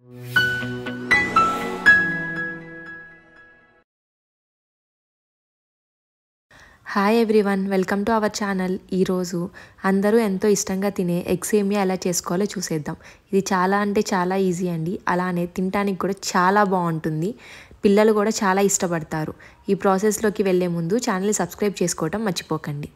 Hi everyone, welcome to our channel. ఈరోజు అందరూ ఎంతో ఇష్టంగా తినే ఎగ్ సేమియా ఎలా చేసుకోవాలో చూసేద్దాం. ఇది చాలా అంటే చాలా ఈజీ అండి. అలానే తినడానికి కూడా చాలా బాగుంటుంది. పిల్లలు కూడా చాలా ఇష్టపడతారు. ఈ ప్రాసెస్లోకి వెళ్ళే ముందు ఛానల్ని సబ్స్క్రైబ్ చేసుకోవడం మర్చిపోకండి.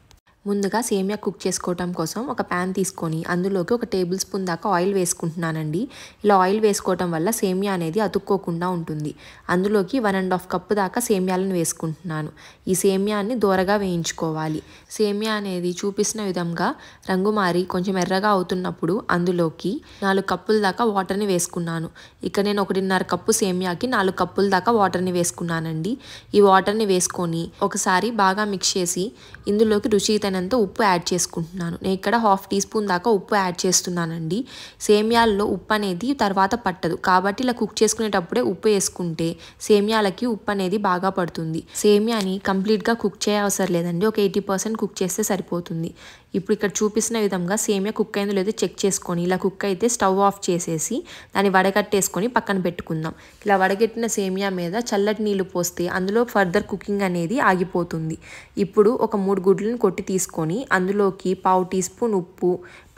ముందుగా సేమియా కుక్ చేసుకోవడం కోసం ఒక ప్యాన్ తీసుకొని అందులోకి 1 టేబుల్ స్పూన్ దాకా ఆయిల్ వేసుకుంటున్నానండి. ఇలా ఆయిల్ వేసుకోవడం వల్ల సేమియా అనేది అతుక్కోకుండా ఉంటుంది. అందులోకి 1.5 కప్పు దాకా సేమియాలను వేసుకుంటున్నాను. ఈ సేమియాని దోరగా వేయించుకోవాలి. సేమియా అనేది చూపిస్తున్న విధంగా రంగు మారి కొంచెం ఎర్రగా అవుతున్నప్పుడు అందులోకి 4 కప్పుల దాకా వాటర్ని వేసుకున్నాను. ఇక్కడ నేను 1.5 కప్పు సేమియాకి 4 కప్పుల దాకా వాటర్ని వేసుకున్నానండి. ఈ వాటర్ని వేసుకొని ఒకసారి బాగా మిక్స్ చేసి ఇందులోకి రుచి అంత ఉప్పు యాడ్ చేసుకుంటున్నాను. నేను ఇక్కడ 1/2 టీ స్పూన్ దాకా ఉప్పు యాడ్ చేస్తున్నానండి. సేమియాల్లో ఉప్పు అనేది తర్వాత పట్టదు, కాబట్టి ఇలా కుక్ చేసుకునేటప్పుడే ఉప్పు వేసుకుంటే సేమియాలకి ఉప్పు అనేది బాగా పడుతుంది. సేమియాని కంప్లీట్గా కుక్ చేయవసరం లేదండి, ఒక 80% కుక్ చేస్తే సరిపోతుంది. ఇప్పుడు ఇక్కడ చూపిస్తున్న విధంగా సేమియా కుక్ అయిందో లేదో చెక్ చేసుకొని ఇలా కుక్ అయితే స్టవ్ ఆఫ్ చేసేసి దాన్ని వడగట్టేసుకొని పక్కన పెట్టుకుందాం. ఇలా వడగట్టిన సేమియా మీద చల్లటి నీళ్లు పోస్తే అందులో ఫర్దర్ కుకింగ్ అనేది ఆగిపోతుంది. ఇప్పుడు ఒక 3 గుడ్లను కొట్టి తీసుకొని అందులోకి 1/2 టీ స్పూన్ ఉప్పు,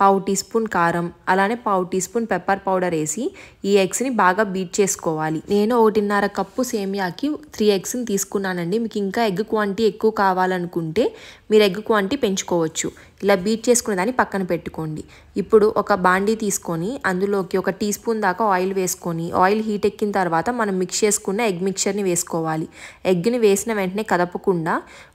1/2 టీ స్పూన్ కారం, అలానే 1/2 టీ స్పూన్ పెప్పర్ పౌడర్ వేసి ఈ ఎగ్స్ని బాగా బీట్ చేసుకోవాలి. నేను 1.5 కప్పు సేమియాకి 3 ఎగ్స్ని తీసుకున్నానండి. మీకు ఇంకా ఎగ్ క్వాంటిటీ ఎక్కువ కావాలనుకుంటే మీరు ఎగ్ క్వాంటిటీ పెంచుకోవచ్చు. ఇలా బీట్ చేసుకునే దాన్ని పక్కన పెట్టుకోండి. ఇప్పుడు ఒక బాండీ తీసుకొని అందులోకి 1 టీ స్పూన్ దాకా ఆయిల్ వేసుకొని ఆయిల్ హీట్ ఎక్కిన తర్వాత మనం మిక్స్ చేసుకున్న ఎగ్ మిక్చర్ని వేసుకోవాలి. ఎగ్ని వేసిన వెంటనే కదపకుండా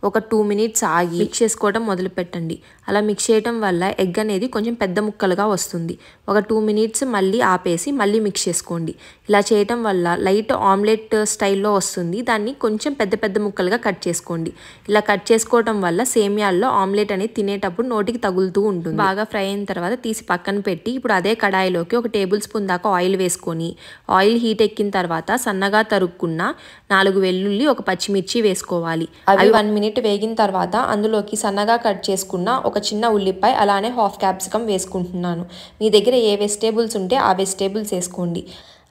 ఒక 2 మినిట్స్ ఆగి మిక్స్ చేసుకోవడం మొదలు పెట్టండి. అలా మిక్స్ చేయడం వల్ల ఎగ్ అనేది కొంచెం పెద్ద ముక్కలుగా వస్తుంది. ఒక 2 మినిట్స్ మళ్ళీ ఆపేసి మళ్ళీ మిక్స్ చేసుకోండి. ఇలా చేయడం వల్ల లైట్ ఆమ్లెట్ స్టైల్లో వస్తుంది. దాన్ని కొంచెం పెద్ద పెద్ద ముక్కలుగా కట్ చేసుకోండి. ఇలా కట్ చేసుకోవడం వల్ల సేమియాల్లో ఆమ్లెట్ అనేది తినేటప్పుడు నోటికి తగులుతూ ఉంటుంది. బాగా ఫ్రై అయిన తర్వాత తీసి పక్కన పెట్టి ఇప్పుడు అదే కడాయిలోకి 1 టేబుల్ స్పూన్ దాకా ఆయిల్ వేసుకొని ఆయిల్ హీట్ ఎక్కిన తర్వాత సన్నగా తరుక్కున్న 4 వెల్లుల్లి, 1 పచ్చిమిర్చి వేసుకోవాలి. అవి 1 మినిట్ వేగిన తర్వాత అందులోకి సన్నగా కట్ చేసుకున్న 1 చిన్న ఉల్లిపాయ, అలానే 1/2 క్యాప్సికమ్ వేసుకుంటున్నాను. మీ దగ్గర ఏ వెజిటేబుల్స్ ఉంటే ఆ వెజిటేబుల్స్ వేసుకోండి.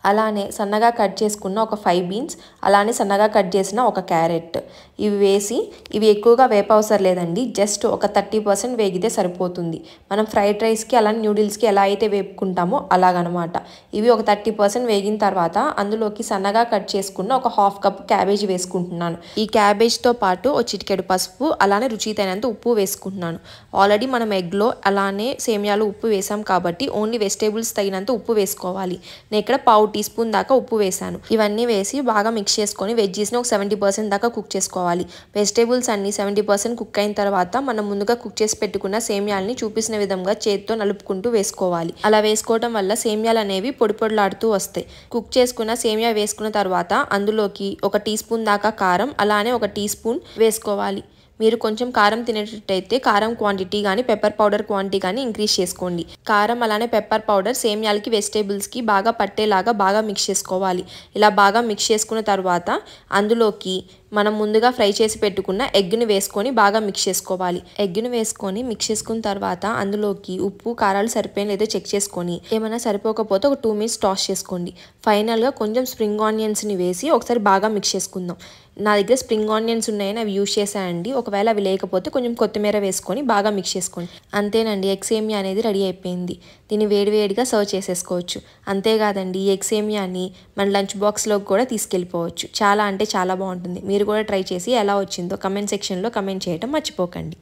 అలానే సన్నగా కట్ చేసుకున్న 5 బీన్స్, అలానే సన్నగా కట్ చేసిన 1 క్యారెట్ ఇవి వేసి ఇవి ఎక్కువగా వేపవసరం లేదండి, జస్ట్ ఒక 30% వేగితే సరిపోతుంది. మనం ఫ్రైడ్ రైస్కి అలానే న్యూడిల్స్కి ఎలా అయితే వేపుకుంటామో అలాగనమాట. ఇవి ఒక 30% వేగిన తర్వాత అందులోకి సన్నగా కట్ చేసుకున్న 1/2 కప్ క్యాబేజీ వేసుకుంటున్నాను. ఈ క్యాబేజ్తో పాటు 1 చిటికెడు పసుపు, అలానే రుచి తగినంత ఉప్పు వేసుకుంటున్నాను. ఆల్రెడీ మనం ఎగ్లో అలానే సేమియాలో ఉప్పు వేసాం కాబట్టి ఓన్లీ వెజిటేబుల్స్ తగినంత ఉప్పు వేసుకోవాలి. నేను ఇక్కడ 1/2 టీ స్పూన్ దాకా ఉప్పు వేసాను. ఇవన్నీ వేసి బాగా మిక్స్ చేసుకొని వెజ్జీస్ని ఒక 70% దాకా కుక్ చేసుకోవాలి. వెజిటేబుల్స్ అన్ని 70% కుక్ అయిన తర్వాత మనం ముందుగా కుక్ చేసి పెట్టుకున్న సేమియాలని చూపిస్తున్న విధంగా చేతితో నలుపుకుంటూ వేసుకోవాలి. అలా వేసుకోవడం వల్ల సేమియాలు అనేవి పొడి పొడిలాడుతూ వస్తాయి. కుక్ చేసుకున్న సేమియా వేసుకున్న తర్వాత అందులోకి 1 టీ స్పూన్ దాకా కారం, అలానే 1 టీ స్పూన్ వేసుకోవాలి. మీరు కొంచెం కారం తినేటట్టయితే కారం క్వాంటిటీ కానీ పెప్పర్ పౌడర్ క్వాంటిటీ కానీ ఇంక్రీజ్ చేసుకోండి. కారం అలానే పెప్పర్ పౌడర్ సేమియాలకి వెజిటేబుల్స్కి బాగా పట్టేలాగా బాగా మిక్స్ చేసుకోవాలి. ఇలా బాగా మిక్స్ చేసుకున్న తర్వాత అందులోకి మనం ముందుగా ఫ్రై చేసి పెట్టుకున్న ఎగ్ని వేసుకొని బాగా మిక్స్ చేసుకోవాలి. ఎగ్ని వేసుకొని మిక్స్ చేసుకున్న తర్వాత అందులోకి ఉప్పు కారాలు సరిపోయిన లేదో చెక్ చేసుకొని ఏమైనా సరిపోకపోతే ఒక 2 మినిట్స్ టాస్ చేసుకోండి. ఫైనల్గా కొంచెం స్ప్రింగ్ ఆనియన్స్ని వేసి ఒకసారి బాగా మిక్స్ చేసుకుందాం. నా దగ్గర స్ప్రింగ్ ఆనియన్స్ ఉన్నాయని అవి యూజ్ చేశానండి. ఒకవేళ అవి లేకపోతే కొంచెం కొత్తిమీర వేసుకొని బాగా మిక్స్ చేసుకోండి. అంతేనండి, ఎగ్ సేమియా అనేది రెడీ అయిపోయింది. దీన్ని వేడివేడిగా సర్వ్ చేసేసుకోవచ్చు. అంతేకాదండి, ఈ ఎగ్ సేమియాని మన లంచ్ బాక్స్లోకి కూడా తీసుకెళ్ళిపోవచ్చు. చాలా అంటే చాలా బాగుంటుంది. మీరు కూడా ట్రై చేసి ఎలా వచ్చిందో కమెంట్ సెక్షన్లో కమెంట్ చేయడం మర్చిపోకండి.